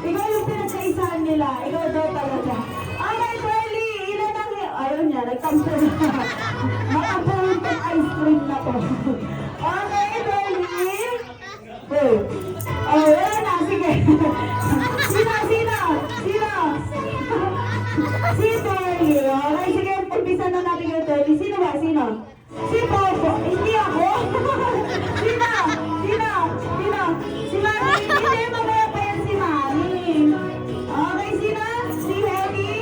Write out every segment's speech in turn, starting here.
Ikaw yung pinagkaisahan nila. Ikaw daw talaga. Okay, Charlie. Ilan ang... Ayun niya, nagtampo na. Makapunin tong ice cream na to. Okay, Charlie. Go. Oh, wala na. Sige. Sino? Si Charlie. Okay, sige. Pagpisa na natin yung Charlie. Sino ba? Sino? Si Popo. Hindi ako. Sino? Si Mami. Hindi, mamaya pa yan si Mami. Okay, sino? Si Hedy.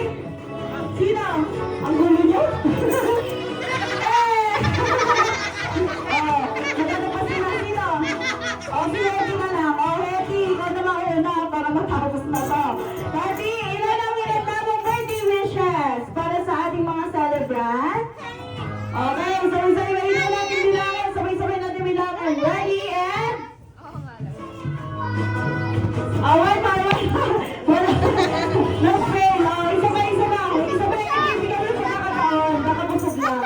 Sino? Ang gulo niyo? Maganda pa sino? O, si Hedy na lang. O, Hedy, ikaw naman una para matapos na to. Hedy, ilan ang lamang birthday wishes para sa ating mga celebrant? Okay, sabay-sabay natin bilangan. Ready, and... Away, wala. No fail. Isa ba? Hindi ka rin nakakataon. Nakabusog lang.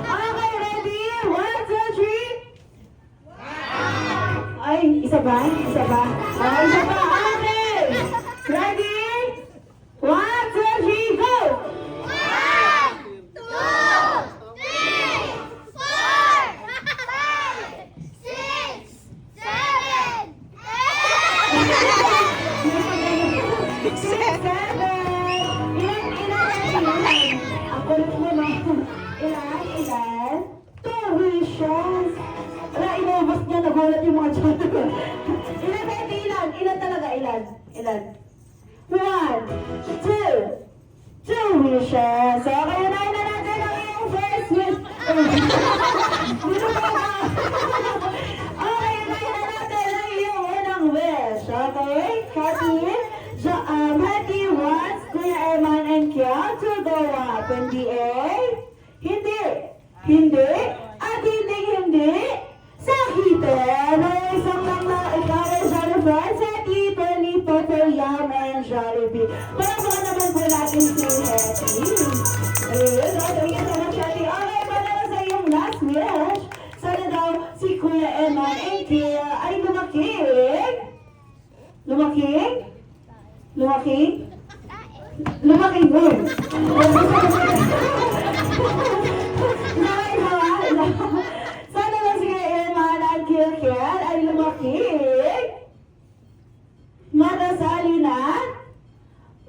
Okay, ready? 1, 2, 3. Ay, isa ba? Isa pa. Okay. Ready? 1, 2, 3, go! Ilan? 2 wishes. Wala, inubos niya. Nagulat yung mga chat. Ilan talaga? Ilan? 1, 2 wishes. So, kaya na natin ang iyong first wish. Okay, na natin ang iyong unang wish. Okay? Hedy wants Kuya Eman and Kiel to go up in the air. Hindi. At hindi. Sakitin ay isang lang na ikaw ay Jollibee sa Italy, Yum and Jollibee. Para naman po natin si Hedy. Ayun, thank you so much, Hedy. Okay, para sa iyong last wish, sana daw si Kuya Eman and Kiel ay lumaking boom. Sana lang si Eman at Kiel ay lumaking madasali na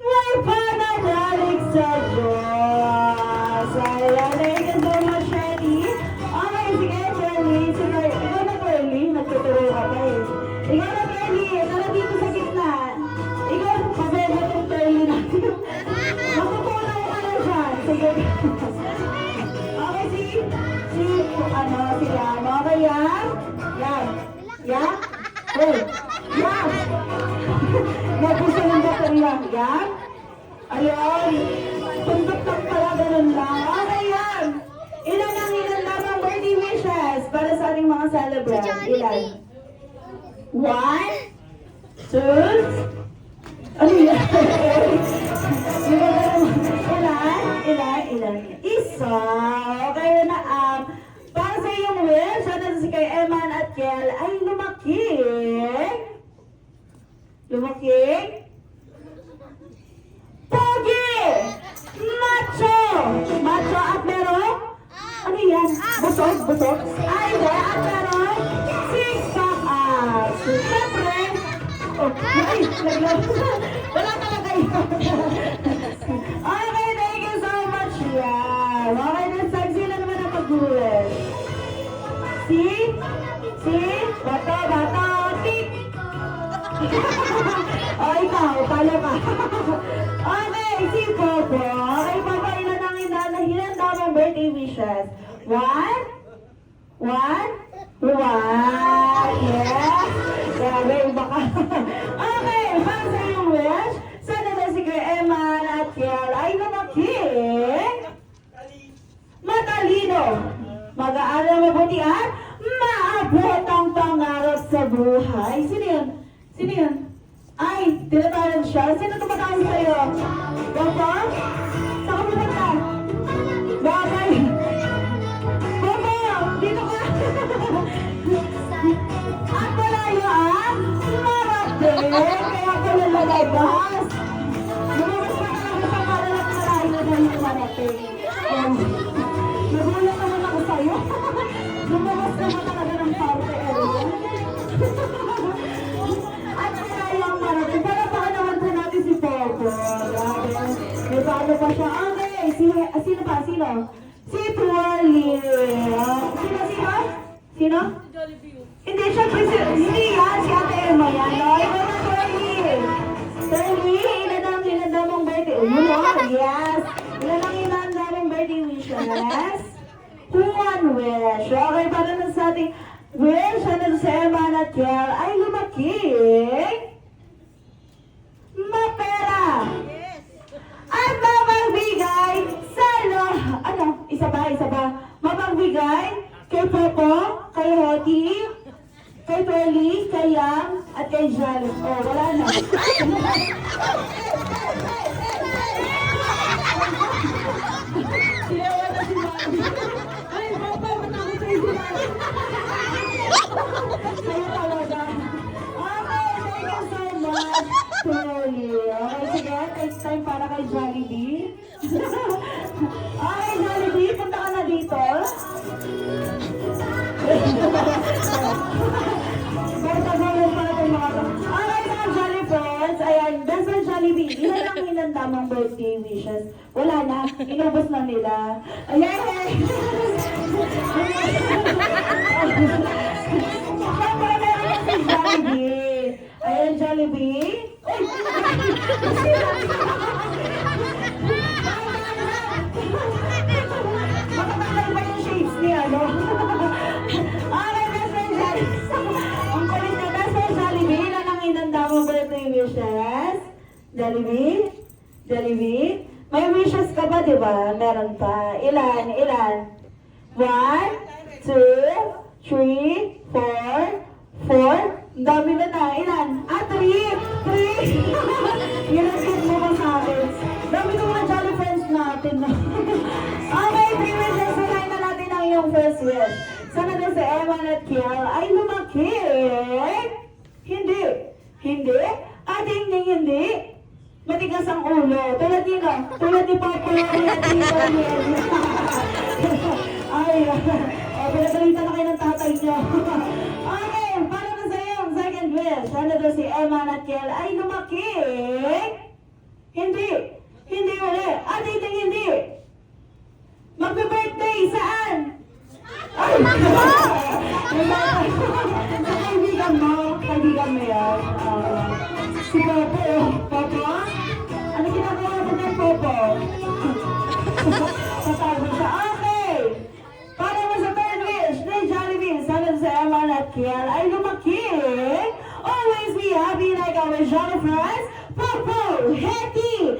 may pananalig sa Diyos. Ayan, thank you so much, Hedy. Okay, sige, Charlie. Ikaw na, Charlie. Nagtuturo ka pa eh. Ikaw na, Charlie. Tara dito sa gitna. Ikaw, pabeba itong Charlie natin. Matutulaw ka na dyan. Sige. Okay, si Yam. Okay, Yam. Oh, Yam. Napuso ng baterya. Yam. Ayun. Tundok lang pala, ganun lang. Okay, Yam. Ilan lamang birthday wishes para sa ating mga celebrant? Ilan? 1, 2, ano yan? Ilan? Isa. Okay na, para sa iyong wish, sana si kay Eman at Kiel ay lumaking pogi! Macho at meron? Ano yan? Busog? Ay, at meron? Six-pack abs. Siyempre, wala talaga yun. Okay, thank you so much. Yeah. Okay, next time, sila naman ang pag-wish. Bato, tik. Ikaw, pala ka. Okay, si Popo. Okay, Popo, ilan ang hinanda mong birthday wishes? 1? Yes. Grabe, iba ka. Okay, para sa iyong wish, sana na si Kuya Eman at Kiel ay lumaking matalino, mag-aaral mabuti at maabot ang pangarap sa buhay. Sino yun? Ay, tinataran siya. Sino tumatawag sa'yo? Popo? Saan ka pumunta? Babay! Popo! Dito ka! At malayo ang kaya pala lalabas. Lumabas pa talaga sa malalang malayo na yung marating. Nagulat naman ako sa'yo. Lumabas naman talaga ng parte, At kaya yung marating, para baka naman po natin si Popo. May paano pa siya? Okay, sino pa? Sino? Si Tuwali. Sino? Hindi, syempre, hindi yan, si Ate Emma yan. No, iba na Tuwali. Tuwali, inanda mong birthday. Yes. Inanda mong birthday wishes. One wish. Okay, para na sa ating wish, ano sa Emma at Kiel ay lumaki. Mapera. At mapagbigay sa isa ba? Mapagbigay kay Popo, kay Hoti, kay Toli, kay Yang, at kay Jal. Oh, wala na. Silawan na si Mami. Ay, Popo, matakot sa'yo si Mami. Sa'yo talaga. Okay, thank you so much, Toli. Okay, sige, takes time para kay Jollibee. Okay, Jollibee, punta ka na dito. Portable pa natin mga to. Okay, mga Jolly friends. Ayan, best friend Jollibee. Ilan ang hinanda mong birthday wishes? Wala na. Inubos na nila. Ayan, Siyempre, meron si Jollibee. Ayan, Jollibee. Makatagal ba yung shades niya, no? Okay, best friend Jollibee. Ang kulit na best friend Jollibee. Ilan ang hinanda mong birthday wishes? Jollibee? May wishes ka ba, di ba? Meron pa. Ilan? 1, 2, 3, 4. Ang dami na na. Ilan? 3. Ginagkit mo ba sa akin? Dami ko mga Jolly friends natin. Okay, 3 wishes. Sanayin na natin ang iyong first wish. Sana daw sa Emma at Kiel ay lumaki. Hindi. At hindi. Matigas ang ulo. Tulad ni Papa. Ay, pinagalitan na kayo ng tatay niya. Okay, para na sa iyo, second wish. Sana daw si Emma at Kiel ay lumaki. Hindi ulit. At hindi. Magbe-birthday saan? Ay! Sa kaibigan mo yan. Si Popo? Ano ginagawa mo ng Popo? Tatago siya. Okay! Para mo sa third wish ni Jollibee, sana sa Emma at Kiel ay lumaki. Always be happy like our Jolly friends. Popo, Hetty,